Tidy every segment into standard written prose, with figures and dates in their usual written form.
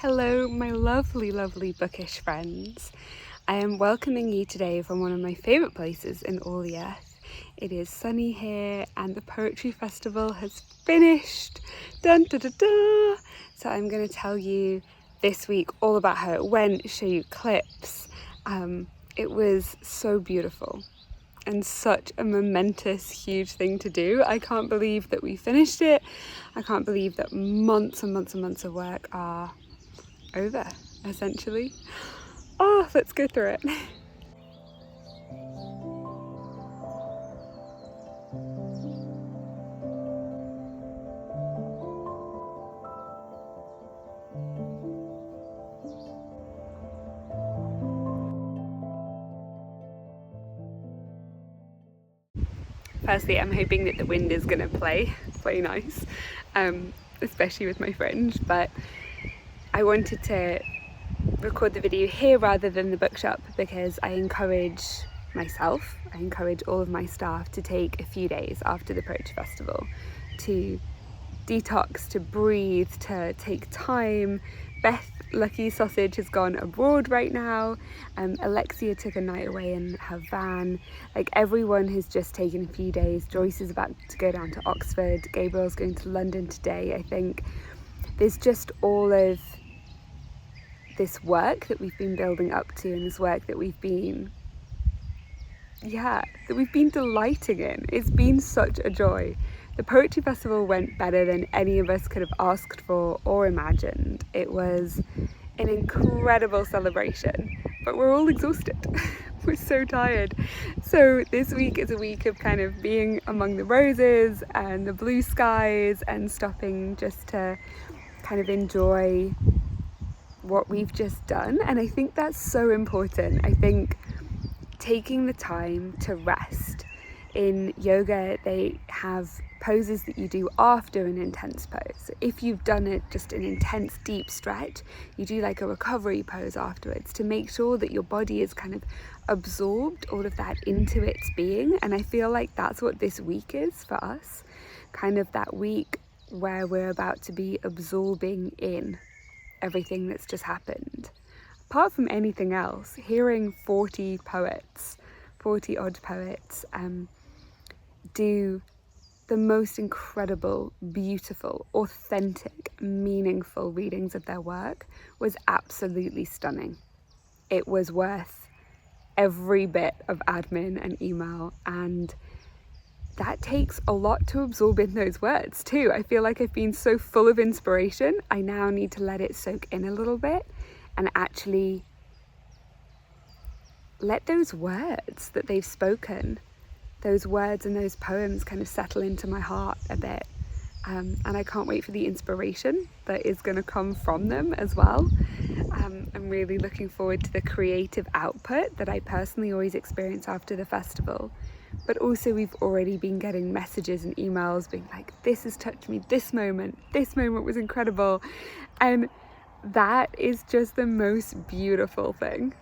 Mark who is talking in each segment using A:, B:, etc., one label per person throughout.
A: Hello, my lovely, lovely bookish friends. I am welcoming you today from one of my favourite places in all the earth. It is sunny here and the Poetry Festival has finished. Dun, da, da, da. So I'm going to tell you this week all about how it went, show you clips. It was so beautiful and such a momentous, huge thing to do. I can't believe that we finished it. I can't believe that months and months and months of work are over, essentially. Oh, let's go through it. Firstly, I'm hoping that the wind is going to play nice, especially with my fringe, but I wanted to record the video here rather than the bookshop because I encourage myself, I encourage all of my staff to take a few days after the Poetry Festival to detox, to breathe, to take time. Beth, Lucky Sausage, has gone abroad right now. Alexia took a night away in her van. Like, everyone has just taken a few days. Joyce is about to go down to Oxford. Gabriel's going to London today, I think. There's just all of this work that we've been building up to, and this work that we've been delighting in. It's been such a joy. The Poetry Festival went better than any of us could have asked for or imagined. It was an incredible celebration, but we're all exhausted. We're so tired. So this week is a week of kind of being among the roses and the blue skies and stopping just to kind of enjoy what we've just done. And I think that's so important. I think taking the time to rest. In yoga, they have poses that you do after an intense pose. If you've done it just an intense deep stretch, you do like a recovery pose afterwards to make sure that your body is kind of absorbed all of that into its being. And I feel like that's what this week is for us, kind of that week where we're about to be absorbing in everything that's just happened. Apart from anything else, hearing 40 odd poets do the most incredible, beautiful, authentic, meaningful readings of their work was absolutely stunning. It was worth every bit of admin and email, and that takes a lot to absorb in those words too. I feel like I've been so full of inspiration, I now need to let it soak in a little bit and actually let those words that they've spoken, those words and those poems kind of settle into my heart a bit. And I can't wait for the inspiration that is going to come from them as well. I'm really looking forward to the creative output that I personally always experience after the festival. But also we've already been getting messages and emails being like, this has touched me, this moment was incredible. And that is just the most beautiful thing.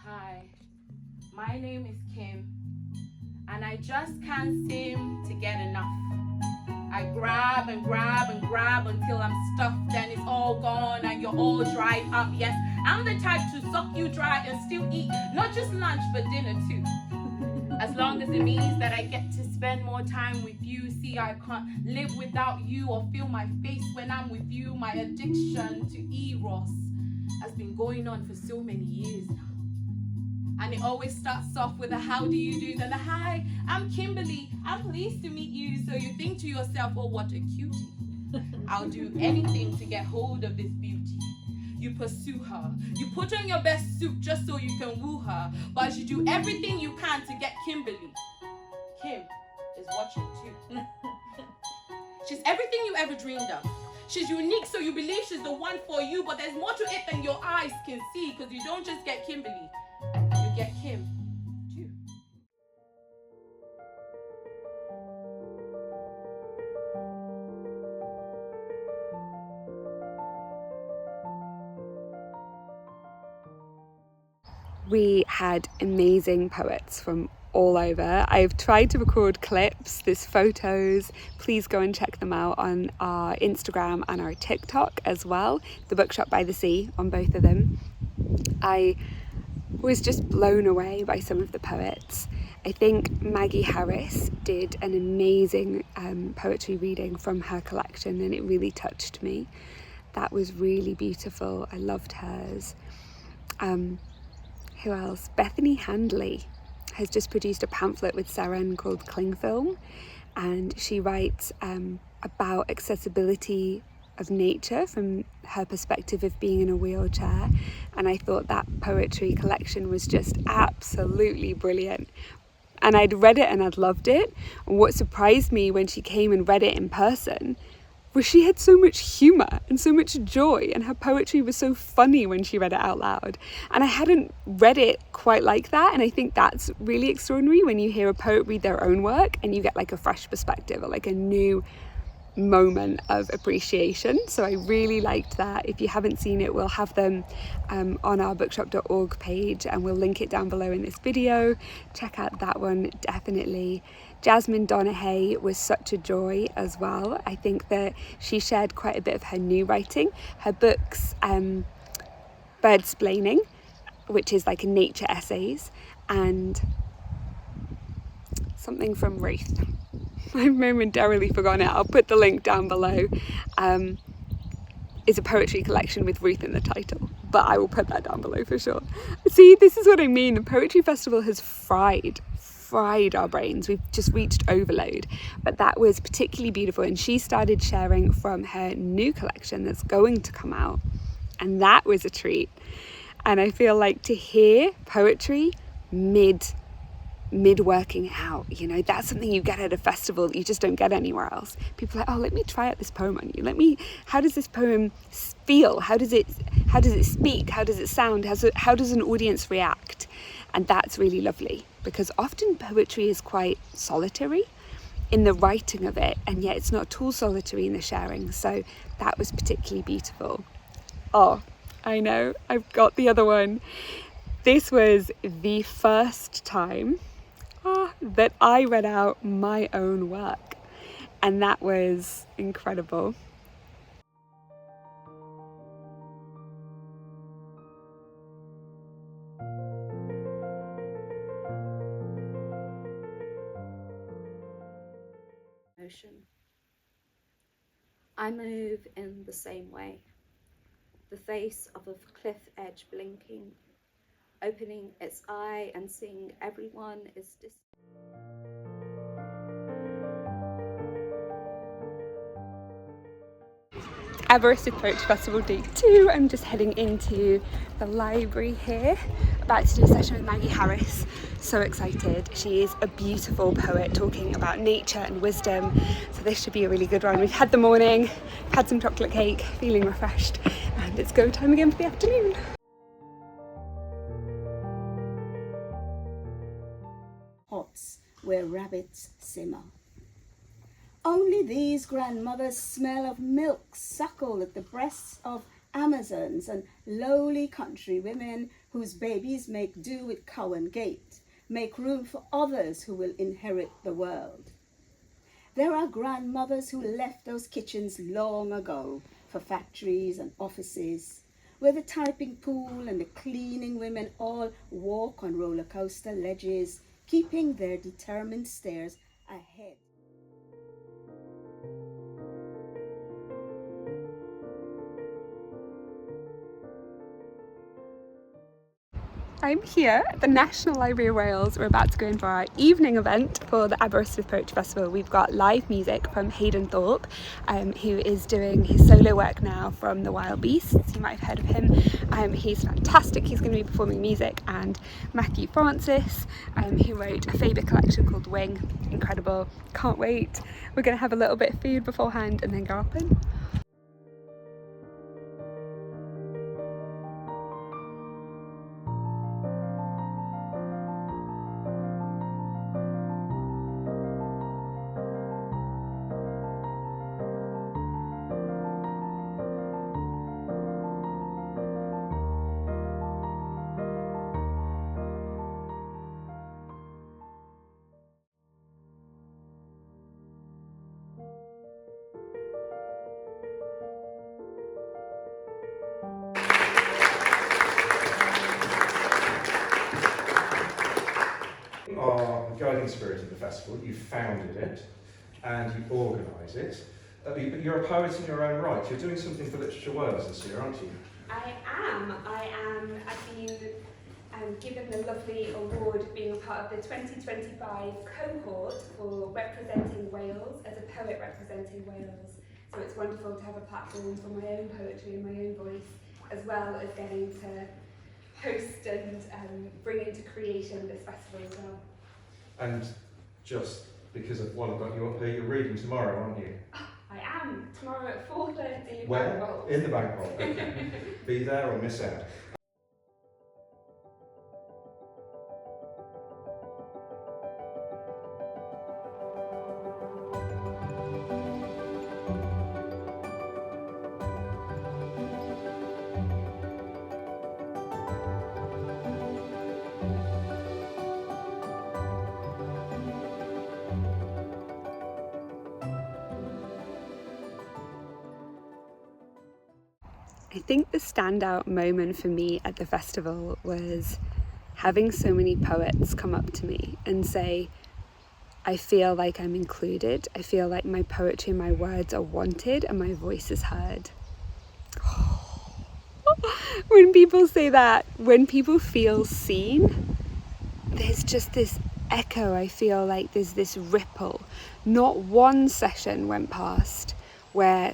B: Hi, my name is Kim, and I just can't seem to get enough. I grab and grab and grab until I'm stuffed and it's all gone and you're all dried up. Yes, I'm the type to suck you dry and still eat, not just lunch but dinner too. As long as it means that I get to spend more time with you. See, I can't live without you or feel my face when I'm with you. My addiction to Eros has been going on for so many years now. And it always starts off with a how do you do, then a hi, I'm Kimberly, I'm pleased to meet you. So you think to yourself, oh, what a cutie. I'll do anything to get hold of this beauty. You pursue her, you put on your best suit just so you can woo her, but you do everything you can to get Kimberly. Kim is watching too. She's everything you ever dreamed of. She's unique, so you believe she's the one for you, but there's more to it than your eyes can see, because you don't just get Kimberly, you get Kim too.
A: We had amazing poets from all over. I've tried to record clips, there's photos. Please go and check them out on our Instagram and our TikTok as well. The Bookshop by the Sea on both of them. I was just blown away by some of the poets. I think Maggie Harris did an amazing poetry reading from her collection, and it really touched me. That was really beautiful. I loved hers. Who else? Bethany Handley has just produced a pamphlet with Seren called Cling Film, and she writes about accessibility of nature from her perspective of being in a wheelchair, and I thought that poetry collection was just absolutely brilliant. And I'd read it and I'd loved it, and what surprised me when she came and read it in person was she had so much humour and so much joy, and her poetry was so funny when she read it out loud. And I hadn't read it quite like that, and I think that's really extraordinary when you hear a poet read their own work and you get like a fresh perspective or like a new moment of appreciation. So I really liked that. If you haven't seen it, we'll have them on our bookshop.org page, and we'll link it down below in this video. Check out that one, definitely. Jasmine Donaghy was such a joy as well. I think that she shared quite a bit of her new writing. Her books, Birdsplaining, which is like nature essays, and something from Ruth. I've momentarily forgotten it. I'll put the link down below. Is a poetry collection with Ruth in the title, but I will put that down below for sure. See, this is what I mean. The Poetry Festival has fried our brains. We've just reached overload, but that was particularly beautiful, and she started sharing from her new collection that's going to come out, and that was a treat. And I feel like to hear poetry mid working out, you know, that's something you get at a festival that you just don't get anywhere else. People are like, oh, let me try out this poem on you. How does this poem feel? How does it speak? How does it sound? How does an audience react? And that's really lovely, because often poetry is quite solitary in the writing of it, and yet it's not at all solitary in the sharing. So that was particularly beautiful. Oh, I know, I've got the other one. This was the first time that I read out my own work, and that was incredible.
C: I move in the same way, the face of a cliff edge blinking, opening its eye and seeing everyone is distant.
A: Aberystwyth Poetry Festival Day 2. I'm just heading into the library here, about to do a session with Maggie Harris. So excited. She is a beautiful poet talking about nature and wisdom, so this should be a really good one. We've had the morning, had some chocolate cake, feeling refreshed, and it's go time again for the afternoon.
D: Pots where rabbits simmer. Only these grandmothers smell of milk suckle at the breasts of Amazons and lowly country women whose babies make do with cow and gate, make room for others who will inherit the world. There are grandmothers who left those kitchens long ago for factories and offices, where the typing pool and the cleaning women all walk on roller coaster ledges, keeping their determined stares ahead.
A: I'm here at the National Library of Wales. We're about to go in for our evening event for the Aberystwyth Poetry Festival. We've got live music from Hayden Thorpe, who is doing his solo work now from the Wild Beasts. You might have heard of him. He's fantastic. He's going to be performing music. And Matthew Francis, who wrote a Faber collection called Wing. Incredible. Can't wait. We're going to have a little bit of food beforehand and then go up in.
E: guiding spirit of the festival. You founded it and you organise it. But you're a poet in your own right. You're doing something for Literature Wales this year, aren't you?
A: I am. I've been given the lovely award of being a part of the 2025 cohort for representing Wales as a poet representing Wales. So it's wonderful to have a platform for my own poetry and my own voice, as well as getting to host and bring into creation this festival as well.
E: And just because of what I've got you up here, you're reading tomorrow, aren't you?
A: I am. Tomorrow at 4:30.
E: Where? In the Bank Vault. Okay. Be there or miss out.
A: I think the standout moment for me at the festival was having so many poets come up to me and say, I feel like I'm included, I feel like my poetry and my words are wanted and my voice is heard. When people say that, when people feel seen, there's just this echo. I feel like there's this ripple. Not one session went past where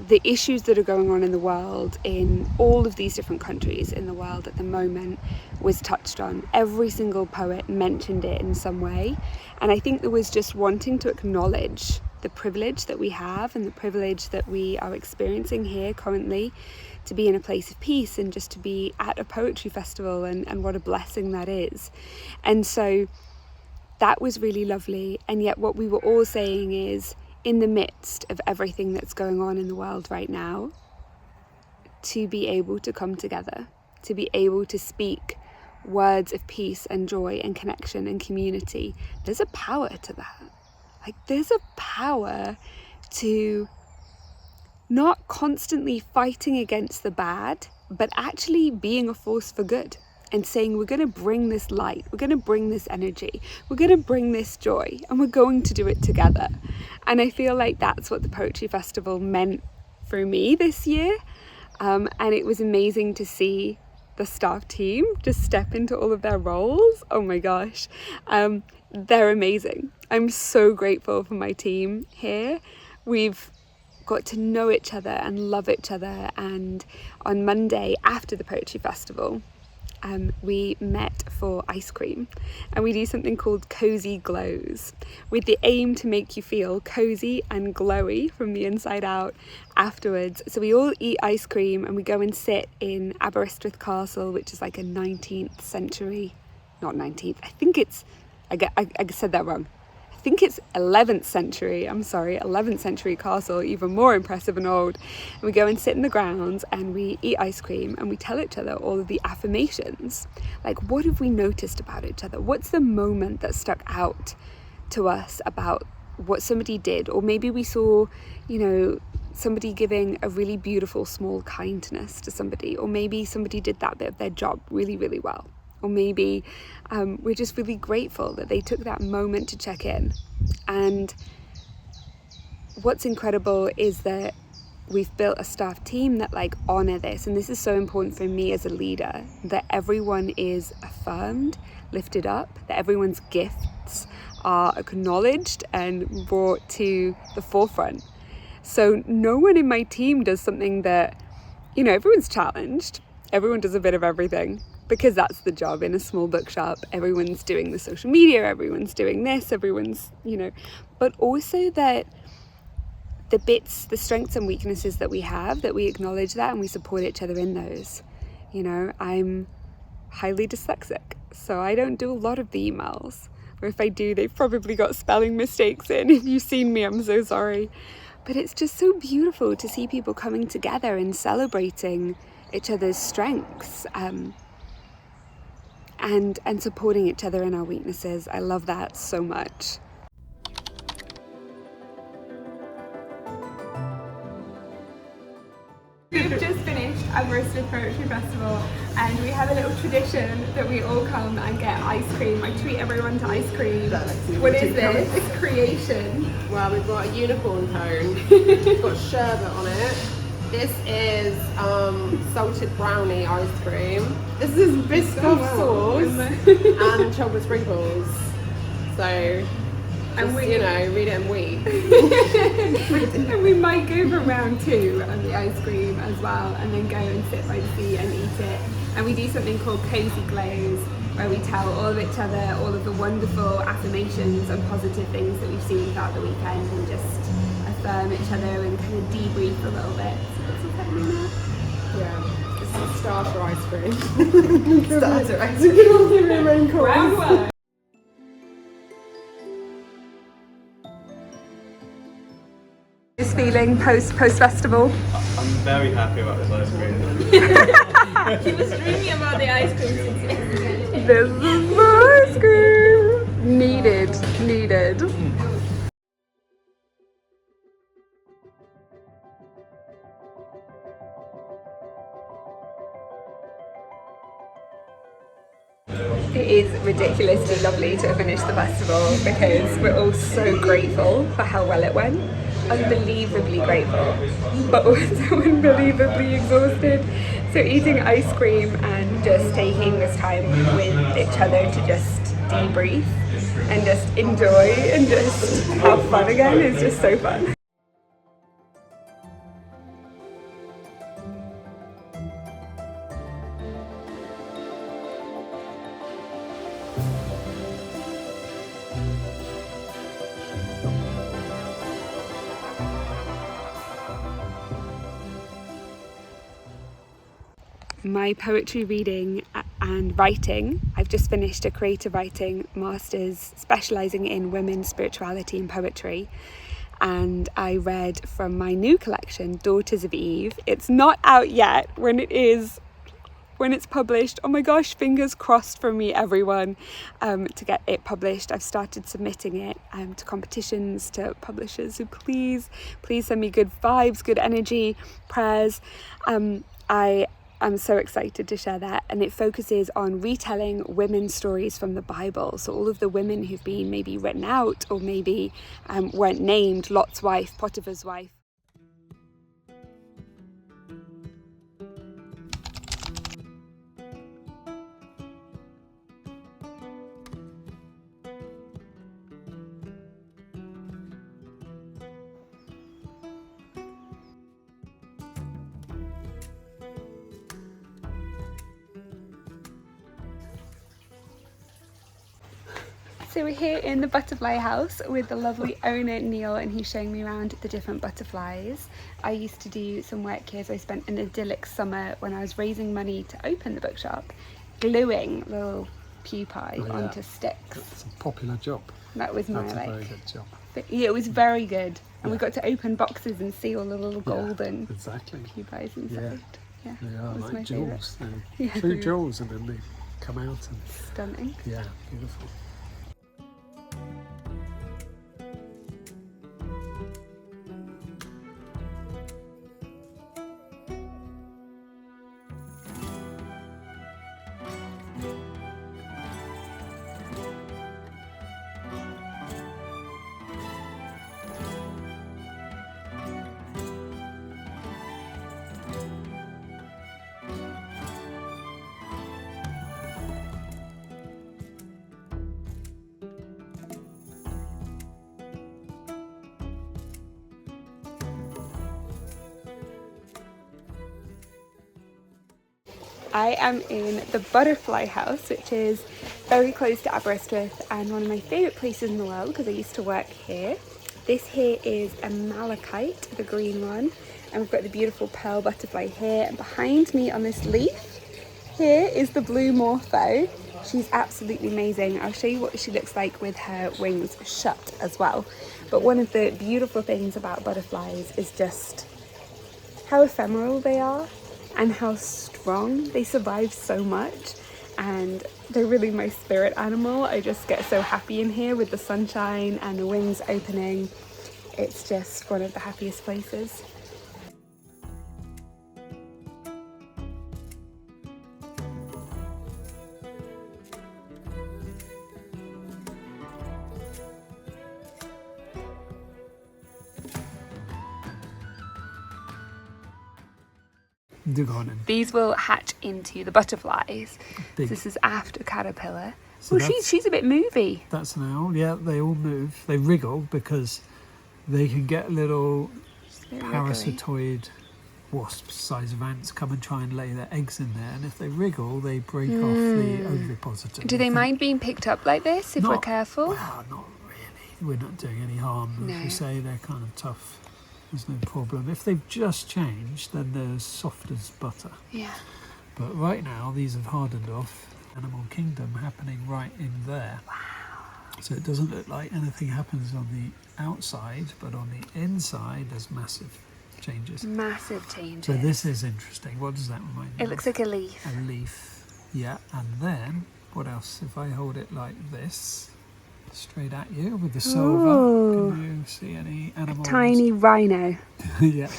A: the issues that are going on in the world, in all of these different countries in the world at the moment, was touched on. Every single poet mentioned it in some way. And I think there was just wanting to acknowledge the privilege that we have and the privilege that we are experiencing here currently, to be in a place of peace and just to be at a poetry festival, and what a blessing that is. And so that was really lovely. And yet what we were all saying is, in the midst of everything that's going on in the world right now, to be able to come together, to be able to speak words of peace and joy and connection and community, there's a power to that. Like, there's a power to not constantly fighting against the bad, but actually being a force for good and saying, we're going to bring this light, we're going to bring this energy, we're going to bring this joy, and we're going to do it together. And I feel like that's what the Poetry Festival meant for me this year. And it was amazing to see the staff team just step into all of their roles. Oh my gosh, they're amazing. I'm so grateful for my team here. We've got to know each other and love each other. And on Monday after the Poetry Festival, we met for ice cream, and we do something called Cosy Glows, with the aim to make you feel cozy and glowy from the inside out afterwards. So we all eat ice cream and we go and sit in Aberystwyth Castle, which is like a 19th century, not 19th, I think it's, I said that wrong. I think it's 11th century, 11th century castle, even more impressive and old. And we go and sit in the grounds and we eat ice cream and we tell each other all of the affirmations. Like, what have we noticed about each other? What's the moment that stuck out to us about what somebody did? Or maybe we saw, somebody giving a really beautiful small kindness to somebody, or maybe somebody did that bit of their job really, really well. Or maybe we're just really grateful that they took that moment to check in. And what's incredible is that we've built a staff team that honor this. And this is so important for me as a leader, that everyone is affirmed, lifted up, that everyone's gifts are acknowledged and brought to the forefront. So no one in my team does something that, everyone's challenged. Everyone does a bit of everything, because that's the job in a small bookshop. Everyone's doing the social media, everyone's doing this, everyone's, but also that the bits, the strengths and weaknesses that we have, that we acknowledge that and we support each other in those. I'm highly dyslexic, so I don't do a lot of the emails, or if I do, they've probably got spelling mistakes in. If you've seen me, I'm so sorry. But it's just so beautiful to see people coming together and celebrating each other's strengths, and supporting each other in our weaknesses. I love that so much. We've just just finished Aberystwyth Poetry Festival and we have a little tradition that we all come and get ice cream. I treat everyone to ice cream. What is this? It's creation.
F: Well, we've got a unicorn cone. It's got sherbet on it. This is salted brownie ice cream. This is Biscoff sauce and chocolate sprinkles. So, just, you know, read it and weep.
A: And we might go for round 2 on the ice cream as well, and then go and sit by the sea and eat it. And we do something called Cosy Glows, where we tell all of each other all of the wonderful affirmations and positive things that we've seen throughout the weekend, and just affirm each other and kind of debrief a little bit. So that's what's happening now.
F: Yeah, this is starter ice cream. Starter ice cream.
A: Round 1. This feeling post festival.
G: I'm very happy about this ice cream.
B: He was dreaming about the ice cream since yesterday.
A: This is the ice cream. Needed. It is ridiculously lovely to have finished the festival because we're all so grateful for how well it went. Unbelievably grateful, but also unbelievably exhausted. So eating ice cream and just taking this time with each other to just debrief and just enjoy and just have fun again is just so fun. My poetry reading and writing, I've just finished a creative writing master's specialising in women's spirituality and poetry, and I read from my new collection, Daughters of Eve. It's not out yet. When it's published, oh my gosh, fingers crossed for me, everyone, to get it published. I've started submitting it to competitions, to publishers, so please send me good vibes, good energy, prayers. I'm so excited to share that, and it focuses on retelling women's stories from the Bible. So all of the women who've been maybe written out or maybe weren't named, Lot's wife, Potiphar's wife. So we're here in the butterfly house with the lovely owner Neil, and he's showing me around the different butterflies. I used to do some work here, so I spent an idyllic summer when I was raising money to open the bookshop, gluing little pupae onto sticks.
H: It's a popular job.
A: That was my
H: That's a very good job.
A: Yeah, it was very good, and we got to open boxes and see all the little golden pupae inside. Yeah,
H: they are
A: was my
H: like jewels.
A: Yeah,
H: True jewels, and then they come out and
A: stunning.
H: yeah, beautiful.
A: I am in the Butterfly House, which is very close to Aberystwyth and one of my favourite places in the world because I used to work here. This here is a malachite, the green one, and we've got the beautiful pearl butterfly here, and behind me on this leaf here is the blue morpho. She's absolutely amazing. I'll show you what she looks like with her wings shut as well. But one of the beautiful things about butterflies is just how ephemeral they are and how strong. They survive so much, and they're really my spirit animal. I just get so happy in here with the sunshine and the wings opening. It's just one of the happiest places.
H: Do go on in.
A: These will hatch into the butterflies.
H: Big.
A: This is after caterpillar.
H: So
A: Oh,
H: that's-
A: she's a bit movie.
H: That's an owl. Yeah, they all move. They wriggle because they can get little
A: She's a bit wriggly.
H: parasitoid wasps size of ants come and try and lay their eggs in there, and if they wriggle they break off the ovipositor.
A: Do they mind being picked up like this if we're
H: Not-
A: careful?
H: Well, not really. We're not doing any harm.
A: No.
H: As you say, they're kind of tough. There's no problem. If they've just changed, then they're soft as butter.
A: Yeah.
H: But right now, these have hardened off. Animal kingdom happening right in there. Wow. So it doesn't look like anything happens on the outside, but on the inside, there's massive changes.
A: Massive changes.
H: So this is interesting. What does that remind me
A: It looks like a leaf.
H: of? A leaf. Yeah, and then, what else? If I hold it like this, straight at you with the silver,
A: Ooh.
H: can you see any animals?
A: Tiny rhino.
H: Yeah.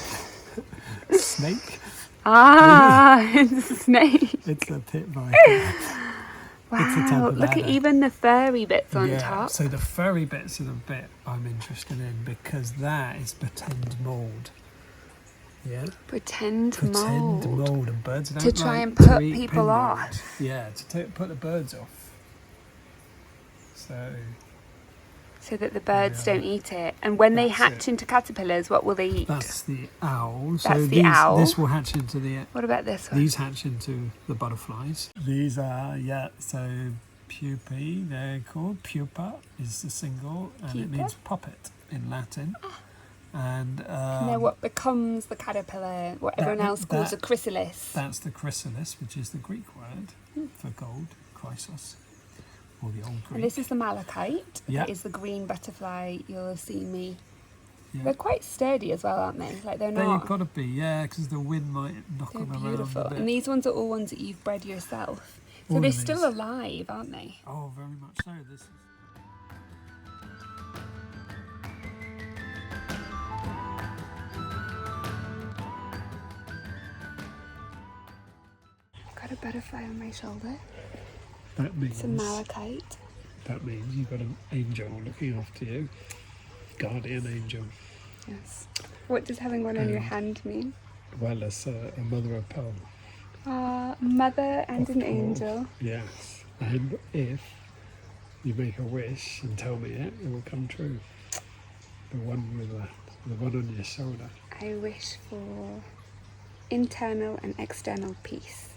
H: Snake.
A: Ah, it's a snake.
H: It's a pit viper.
A: Wow, look at
H: ladder.
A: even the furry bits on
H: Yeah,
A: top.
H: so the furry bits are the bit I'm interested in because that is pretend mould. Yeah?
A: Pretend
H: Pretend
A: mould.
H: mould, and birds don't
A: To try
H: like
A: and put
H: to eat
A: people
H: pin mould.
A: off.
H: Yeah, to put the birds off.
A: So that the birds
H: Yeah.
A: don't eat it. And when they
H: That's
A: hatch
H: it.
A: into caterpillars, what will they eat?
H: That's the owl. So
A: That's the
H: these,
A: owl.
H: This will hatch into the...
A: What about this one?
H: These hatch into the butterflies. These are, so pupae, they're called. Pupa is the single, and it
A: Pupa?
H: means puppet in Latin. And
A: And they're what becomes the caterpillar, what everyone else calls a chrysalis.
H: that's the chrysalis, which is the Greek word for gold, chrysos, or the old Greek.
A: And this is the malachite.
H: Yeah.
A: That is the green butterfly. You'll have seen me.
H: Yeah.
A: They're quite sturdy as well, aren't they? Like they've
H: They've got to be, because the wind might knock
A: They're
H: them
A: beautiful.
H: around a bit.
A: And these ones are all ones that you've bred yourself. So
H: All
A: they're
H: of
A: still
H: these.
A: alive, aren't they?
H: Oh, very much so. This is...
A: Got a butterfly on my shoulder.
H: That means...
A: It's a malachite.
H: That means you've got an angel looking after you. Guardian angel.
A: Yes. What does having one on your hand mean?
H: Well, it's a mother of pearl.
A: Mother and
H: Of
A: an
H: pearl.
A: angel.
H: Yes. And if you make a wish and tell me it, it will come true. The one with the one on your shoulder.
A: I wish for internal and external peace.